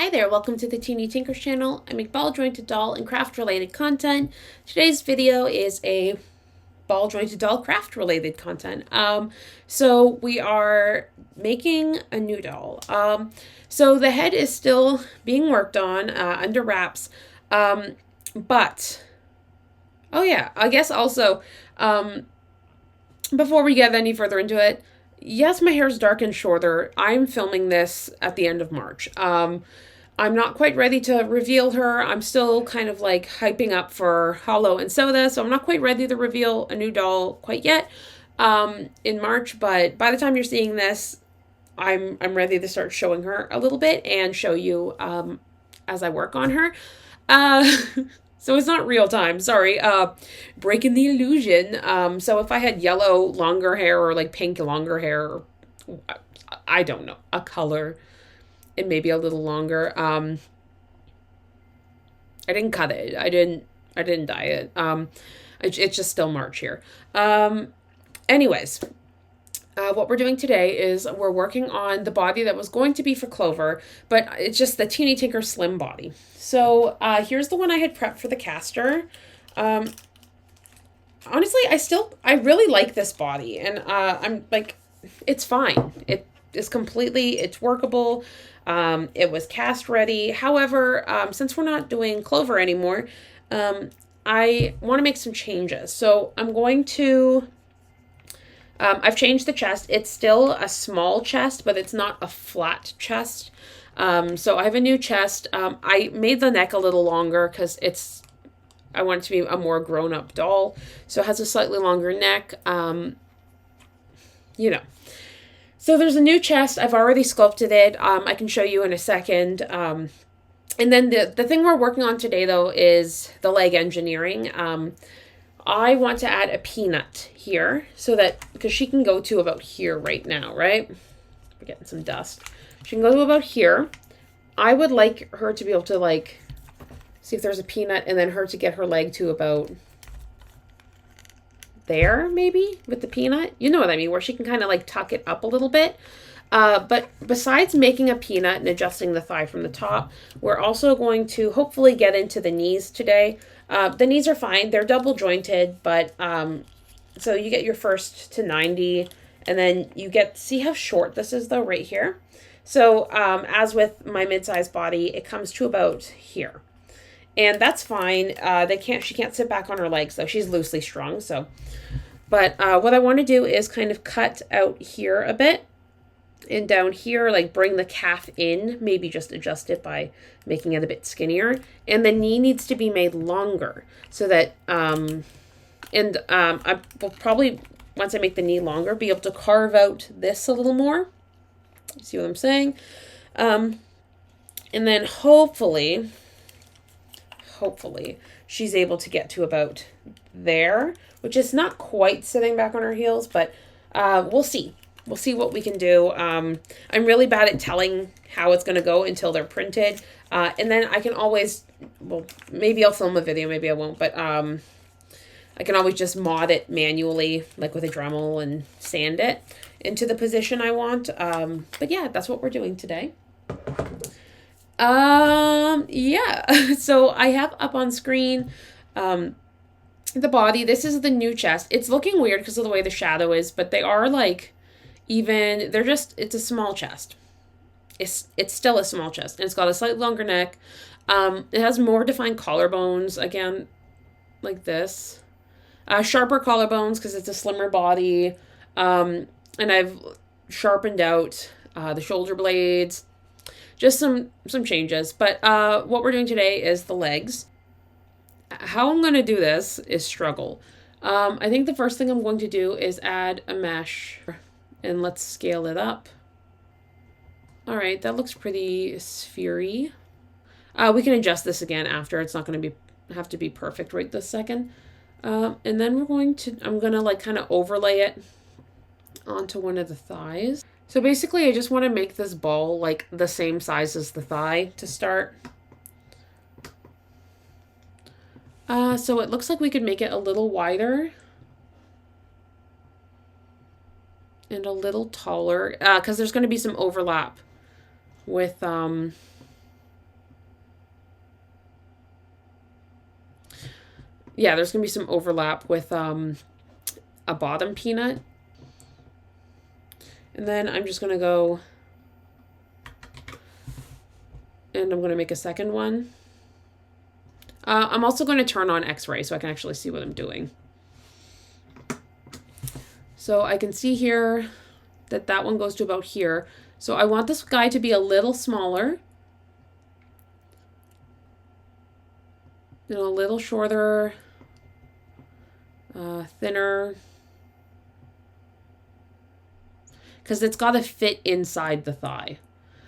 Hi there, welcome to the Teeny Tinkers channel. I make ball jointed doll and craft related content. Today's video is a ball jointed doll craft related content. So we are making a new doll. So the head is still being worked on under wraps. But oh yeah, I guess also before we get any further into it, yes, my hair is dark and shorter. I'm filming this at the end of March. I'm not quite ready to reveal her. I'm still kind of like hyping up for Hollow and Soda, so I'm not quite ready to reveal a new doll quite yet in March. But by the time you're seeing this, I'm ready to start showing her a little bit and show you as I work on her. So it's not real time. Sorry. Breaking the illusion. So if I had yellow longer hair or like pink longer hair, I don't know, a color, it may be a little longer. I didn't cut it. I didn't dye it. It's just still March here. Anyways, what we're doing today is we're working on the body that was going to be for Clover, but it's just the Teeny Tinker Slim body. So here's the one I had prepped for the caster. Honestly, I really like this body, and I'm like, it's fine. It's workable. It was cast ready. However, since we're not doing Clover anymore, I want to make some changes. So I'm going to, I've changed the chest. It's still a small chest, but it's not a flat chest. So I have a new chest. I made the neck a little longer because I want it to be a more grown-up doll. So it has a slightly longer neck. So there's a new chest. I've already sculpted it. I can show you in a second. And then the thing we're working on today, though, is the leg engineering. I want to add a peanut here so that, because she can go to about here right now, right? We're getting some dust. She can go to about here. I would like her to be able to, like, see if there's a peanut, and then her to get her leg to about there, maybe, with the peanut. You know what I mean, where she can kind of like tuck it up a little bit. But besides making a peanut and adjusting the thigh from the top, we're also going to hopefully get into the knees today. The knees are fine. They're double jointed, but so you get your first to 90, and then you get, see how short this is though, right here. So as with my mid-sized body, it comes to about here. And that's fine. She can't sit back on her legs, though. She's loosely strung, so. But what I want to do is kind of cut out here a bit. And down here, like, bring the calf in. Maybe just adjust it by making it a bit skinnier. And the knee needs to be made longer. So that, I will probably, once I make the knee longer, be able to carve out this a little more. See what I'm saying? And then hopefully she's able to get to about there, which is not quite sitting back on her heels, but we'll see. We'll see what we can do. I'm really bad at telling how it's going to go until they're printed. And then I can always, well, maybe I'll film a video, maybe I won't, but I can always just mod it manually, like with a Dremel, and sand it into the position I want. But yeah, that's what we're doing today. Yeah, so I have up on screen, the body. This is the new chest. It's looking weird because of the way the shadow is, but they are like, it's a small chest. It's still a small chest, and it's got a slightly longer neck. It has more defined collarbones, again, like this. Sharper collarbones because it's a slimmer body. And I've sharpened out the shoulder blades. Just some changes. But what we're doing today is the legs. How I'm going to do this is struggle. I think the first thing I'm going to do is add a mesh. And let's scale it up. All right, that looks pretty sphere-y. We can adjust this again after. It's not going to have to be perfect right this second. And then I'm going to like kind of overlay it onto one of the thighs. So basically, I just want to make this ball like the same size as the thigh to start. So it looks like we could make it a little wider and a little taller, because there's going to be some overlap with yeah, there's going to be some overlap with a bottom peanut. And then I'm just going to go and I'm going to make a second one. I'm also going to turn on X-ray so I can actually see what I'm doing. So I can see here that that one goes to about here. So I want this guy to be a little smaller. You know, a little shorter, thinner. Because it's got to fit inside the thigh.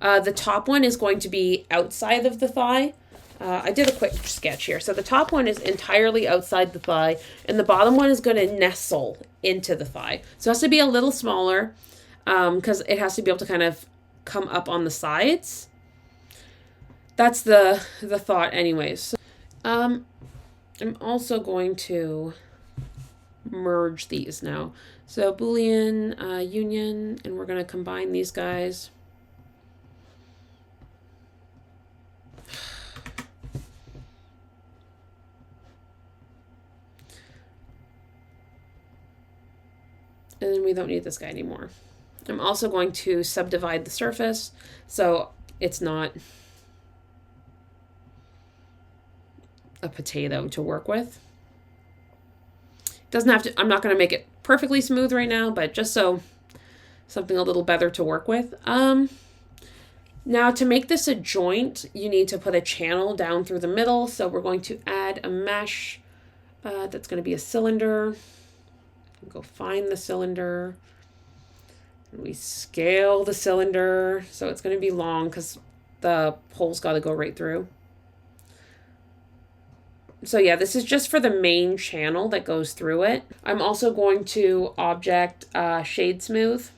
The top one is going to be outside of the thigh. I did a quick sketch here. So the top one is entirely outside the thigh, and the bottom one is going to nestle into the thigh. So it has to be a little smaller because it has to be able to kind of come up on the sides. That's the thought anyways. So, I'm also going to merge these now. So Boolean, union, and we're going to combine these guys. And then we don't need this guy anymore. I'm also going to subdivide the surface so it's not a potato to work with. Doesn't have to, I'm not going to make it perfectly smooth right now, but just so something a little better to work with. Now to make this a joint, you need to put a channel down through the middle. So we're going to add a mesh that's going to be a cylinder. Go find the cylinder. And we scale the cylinder. So it's going to be long because the hole's got to go right through. So yeah, this is just for the main channel that goes through it. I'm also going to object shade smooth.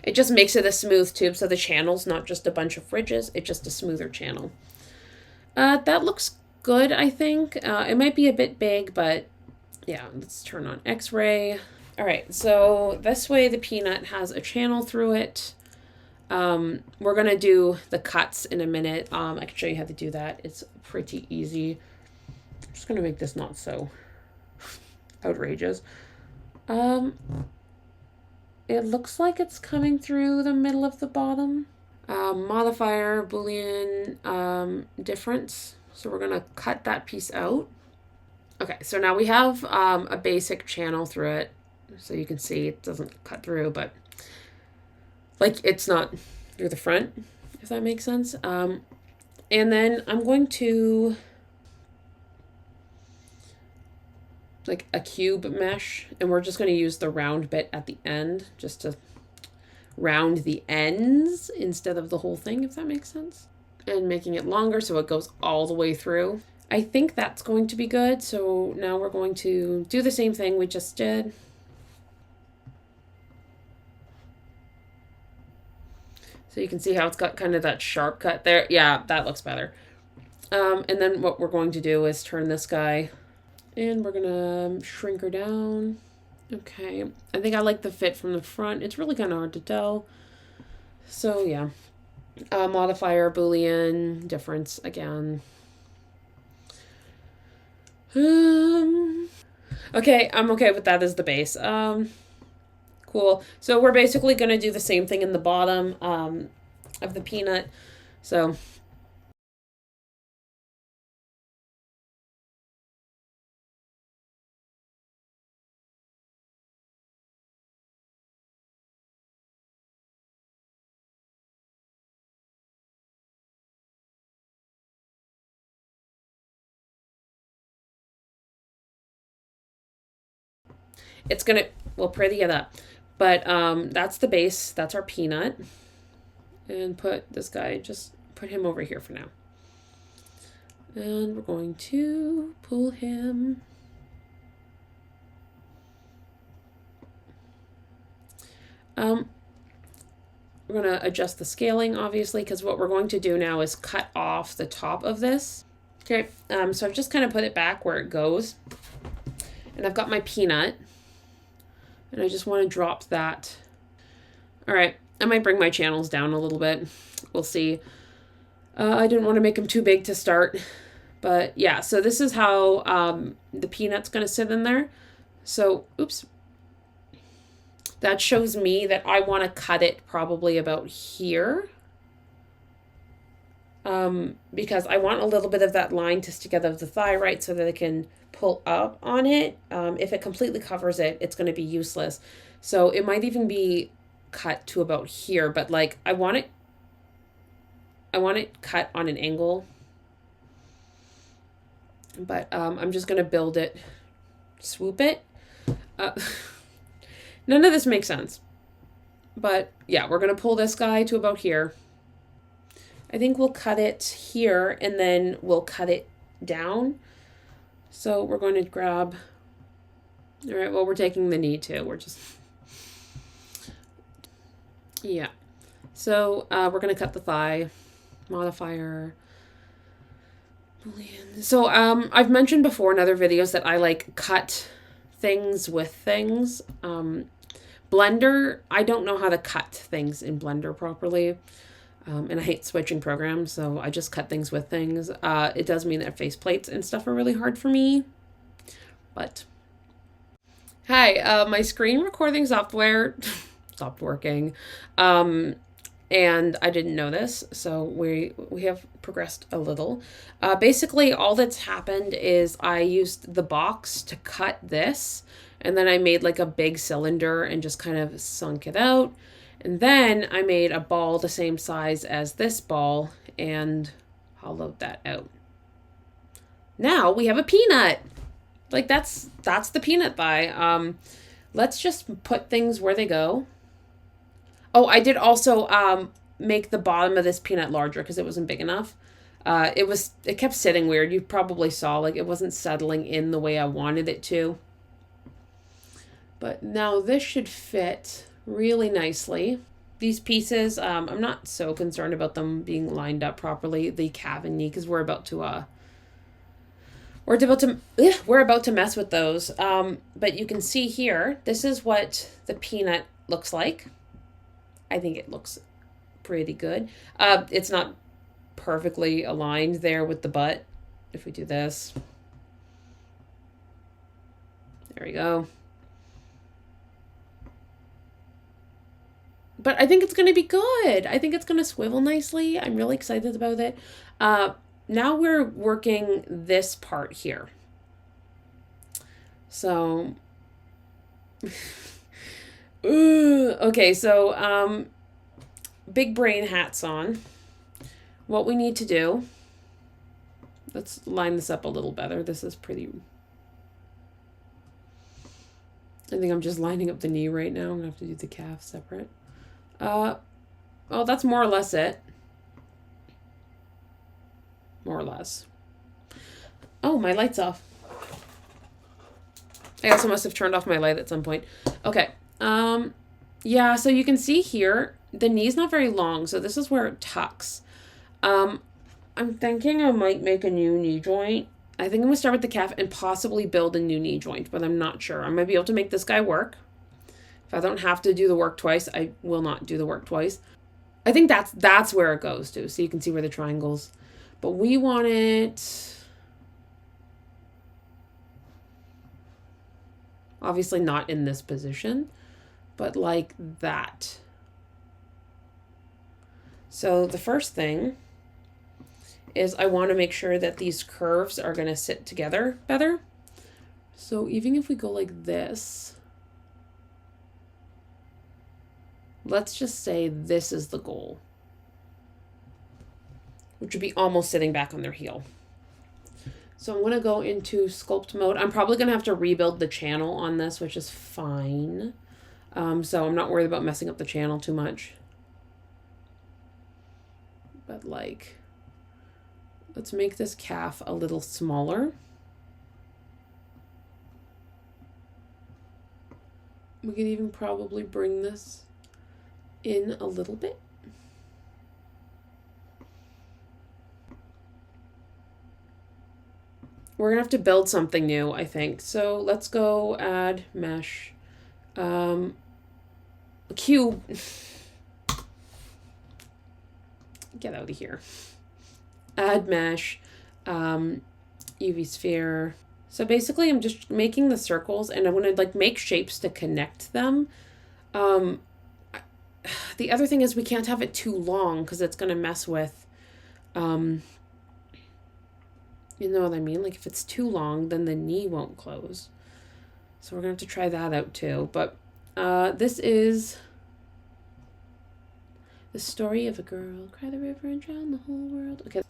It just makes it a smooth tube, so the channel's not just a bunch of ridges, it's just a smoother channel. That looks good, I think. It might be a bit big, but yeah, let's turn on X-ray. All right, so this way the peanut has a channel through it. We're gonna do the cuts in a minute. I can show you how to do that. It's pretty easy. I'm just gonna make this not so outrageous. It looks like it's coming through the middle of the bottom. Modifier, Boolean, difference. So we're gonna cut that piece out. Okay, so now we have a basic channel through it. So you can see it doesn't cut through, but like it's not through the front, if that makes sense. And then I'm going to like a cube mesh, and we're just going to use the round bit at the end just to round the ends instead of the whole thing, if that makes sense. And making it longer so it goes all the way through. I think that's going to be good. So now we're going to do the same thing we just did. So you can see how it's got kind of that sharp cut there. Yeah, that looks better. And then what we're going to do is turn this guy and we're gonna shrink her down. Okay, I think I like the fit from the front. It's really kind of hard to tell. So yeah, modifier, Boolean, difference again. Okay, I'm okay with that as the base. Cool. So we're basically gonna do the same thing in the bottom of the peanut. So it's gonna, we'll pretty it up. But that's the base, that's our peanut. And put this guy, just put him over here for now. And we're going to pull him. We're going to adjust the scaling, obviously, because what we're going to do now is cut off the top of this. Okay, so I've just kind of put it back where it goes. And I've got my peanut. And I just want to drop that. All right, I might bring my channels down a little bit. We'll see. I didn't want to make them too big to start, But yeah, so this is how the peanut's going to sit in there. So, oops. That shows me that I want to cut it probably about here. Because I want a little bit of that line to stick out of the thigh, right, so that I can pull up on it. If it completely covers it, it's going to be useless. So it might even be cut to about here, but like I want it cut on an angle. But I'm just going to build it, swoop it. None of this makes sense. But yeah, we're going to pull this guy to about here. I think we'll cut it here and then we'll cut it down. So we're going to grab, all right, well, we're taking the knee too. We're just, yeah. So we're going to cut the thigh, modifier, Boolean. So I've mentioned before in other videos that I like cut things with things. Blender, I don't know how to cut things in Blender properly. And I hate switching programs, so I just cut things with things. It does mean that faceplates and stuff are really hard for me. But, hi, my screen recording software stopped working. And I didn't know this, so we have progressed a little. Basically, all that's happened is I used the box to cut this, and then I made like a big cylinder and just kind of sunk it out. And then I made a ball the same size as this ball and hollowed that out. Now we have a peanut. Like that's the peanut thigh. Let's just put things where they go. Oh, I did also make the bottom of this peanut larger because it wasn't big enough. It kept sitting weird. You probably saw like it wasn't settling in the way I wanted it to. But now this should fit really nicely. These pieces, I'm not so concerned about them being lined up properly, the calf and knee, because we're about to mess with those. But you can see here, this is what the peanut looks like. I think it looks pretty good. It's not perfectly aligned there with the butt. If we do this, there we go. But I think it's going to be good. I think it's going to swivel nicely. I'm really excited about it. Now we're working this part here. So, okay, so big brain hats on. What we need to do, let's line this up a little better. This is pretty, I think I'm just lining up the knee right now. I'm going to have to do the calf separate. Oh, that's more or less it. More or less. Oh, my light's off. I also must have turned off my light at some point. Okay. Yeah, so you can see here, the knee's not very long, so this is where it tucks. I'm thinking I might make a new knee joint. I think I'm going to start with the calf and possibly build a new knee joint, but I'm not sure. I might be able to make this guy work. If I don't have to do the work twice, I will not do the work twice. I think that's where it goes to. So you can see where the triangles. But we want it, obviously not in this position, but like that. So the first thing is I want to make sure that these curves are going to sit together better. So even if we go like this, let's just say this is the goal, which would be almost sitting back on their heel. So I'm going to go into sculpt mode. I'm probably going to have to rebuild the channel on this, which is fine. So I'm not worried about messing up the channel too much. But like, let's make this calf a little smaller. We could even probably bring this in a little bit. We're gonna have to build something new, I think. So let's go add mesh. Cube. Get out of here. Add mesh. UV sphere. So basically I'm just making the circles and I'm going to like make shapes to connect them. The other thing is we can't have it too long because it's going to mess with, you know what I mean? Like if it's too long, then the knee won't close. So we're going to have to try that out too. But this is the story of a girl, cry the river and drown the whole world. Okay.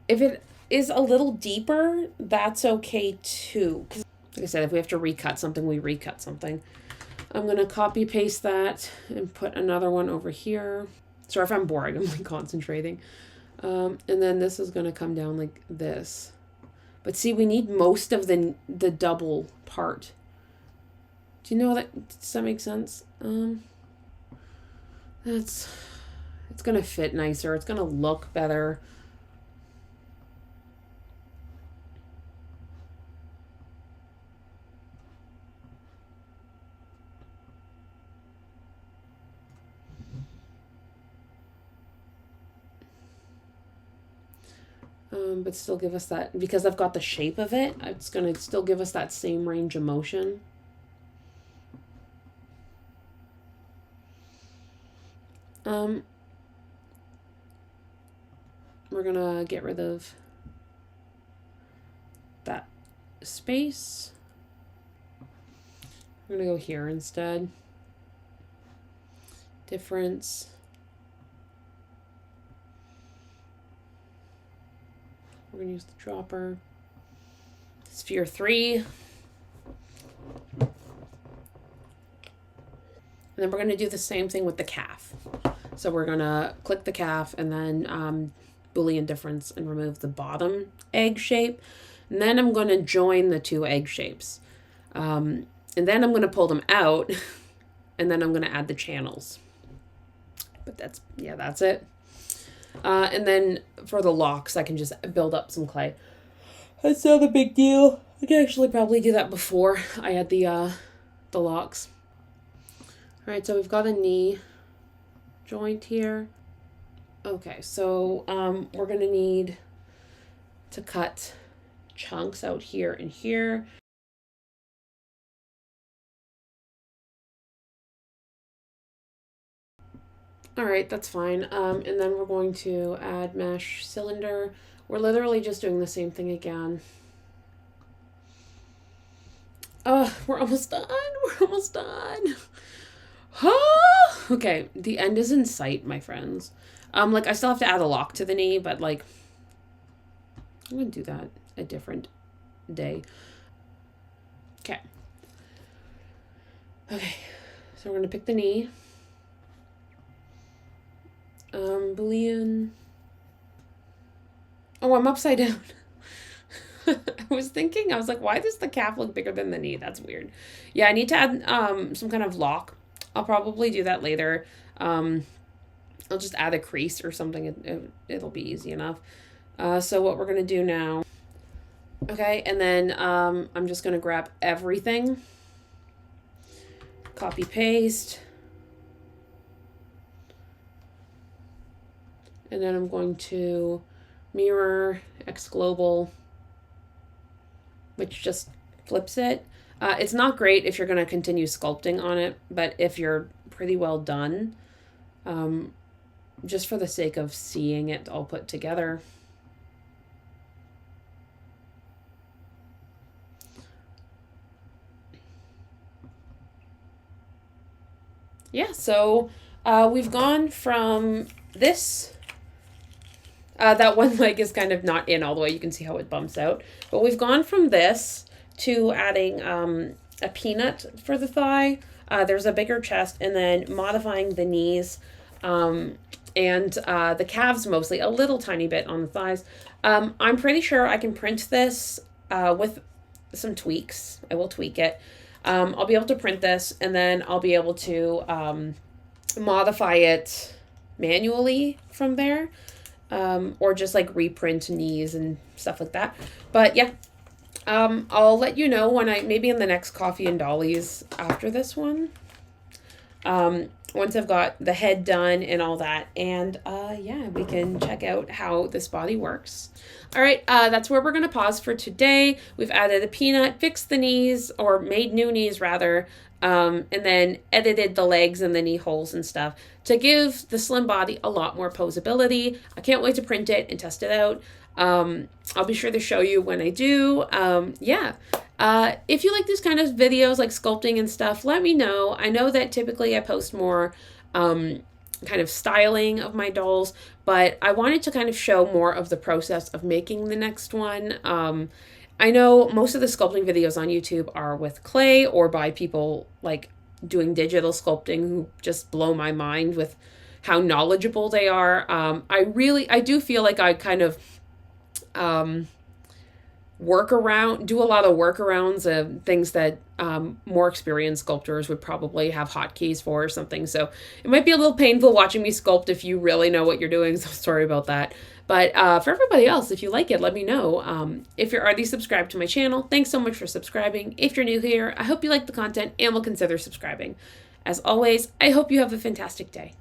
If it is a little deeper, that's okay too. Because like I said, if we have to recut something, we recut something. I'm going to copy paste that and put another one over here. Sorry if I'm boring, I'm like concentrating. And then this is going to come down like this. But see, we need most of the double part. Do you know that? Does that make sense? It's going to fit nicer. It's going to look better. But still give us that, because I've got the shape of it, it's going to still give us that same range of motion. We're going to get rid of that space. We're going to go here instead. Difference. We're going to use the dropper. Sphere 3. And then we're going to do the same thing with the calf. So we're going to click the calf and then Boolean difference and remove the bottom egg shape. And then I'm going to join the two egg shapes. And then I'm going to pull them out. And then I'm going to add the channels. But that's it. And then for the locks, I can just build up some clay. That's not a big deal. I can actually probably do that before I add the locks. All right, so we've got a knee joint here. Okay, so we're going to need to cut chunks out here and here. All right, that's fine. And then we're going to add mesh cylinder. We're literally just doing the same thing again. We're almost done. We're almost done. Okay, the end is in sight, my friends. Like I still have to add a lock to the knee, but like I'm gonna do that a different day. Okay. Okay, so we're gonna pick the knee. Boolean. Oh, I'm upside down. I was like, why does the calf look bigger than the knee? That's weird. Yeah, I need to add some kind of lock. I'll probably do that later. I'll just add a crease or something. It'll be easy enough. So what we're going to do now. Okay, and then I'm just going to grab everything. Copy, paste. And then I'm going to mirror X global, which just flips it. It's not great if you're going to continue sculpting on it, but if you're pretty well done, just for the sake of seeing it all put together. Yeah, so we've gone from this. That one leg is kind of not in all the way. You can see how it bumps out. But we've gone from this to adding a peanut for the thigh. There's a bigger chest, and then modifying the knees and the calves mostly, a little tiny bit on the thighs. I'm pretty sure I can print this with some tweaks. I will tweak it. I'll be able to print this, and then I'll be able to modify it manually from there. Or just like reprint knees and stuff like that. But yeah, I'll let you know when maybe in the next Coffee and Dollies after this one. once I've got the head done and all that. And yeah, we can check out how this body works. All right, that's where we're going to pause for today. We've added a peanut, fixed the knees, or made new knees rather, and then edited the legs and the knee holes and stuff to give the slim body a lot more posability. I can't wait to print it and test it out. I'll be sure to show you when I do. Yeah. If you like these kind of videos like sculpting and stuff, let me know. I know that typically I post more kind of styling of my dolls, but I wanted to kind of show more of the process of making the next one. I know most of the sculpting videos on YouTube are with clay or by people like doing digital sculpting who just blow my mind with how knowledgeable they are. I do feel like I kind of do a lot of workarounds of things that more experienced sculptors would probably have hotkeys for or something. So it might be a little painful watching me sculpt if you really know what you're doing. So sorry about that. But for everybody else, if you like it, let me know. If you're already subscribed to my channel, thanks so much for subscribing. If you're new here, I hope you like the content and will consider subscribing. As always, I hope you have a fantastic day.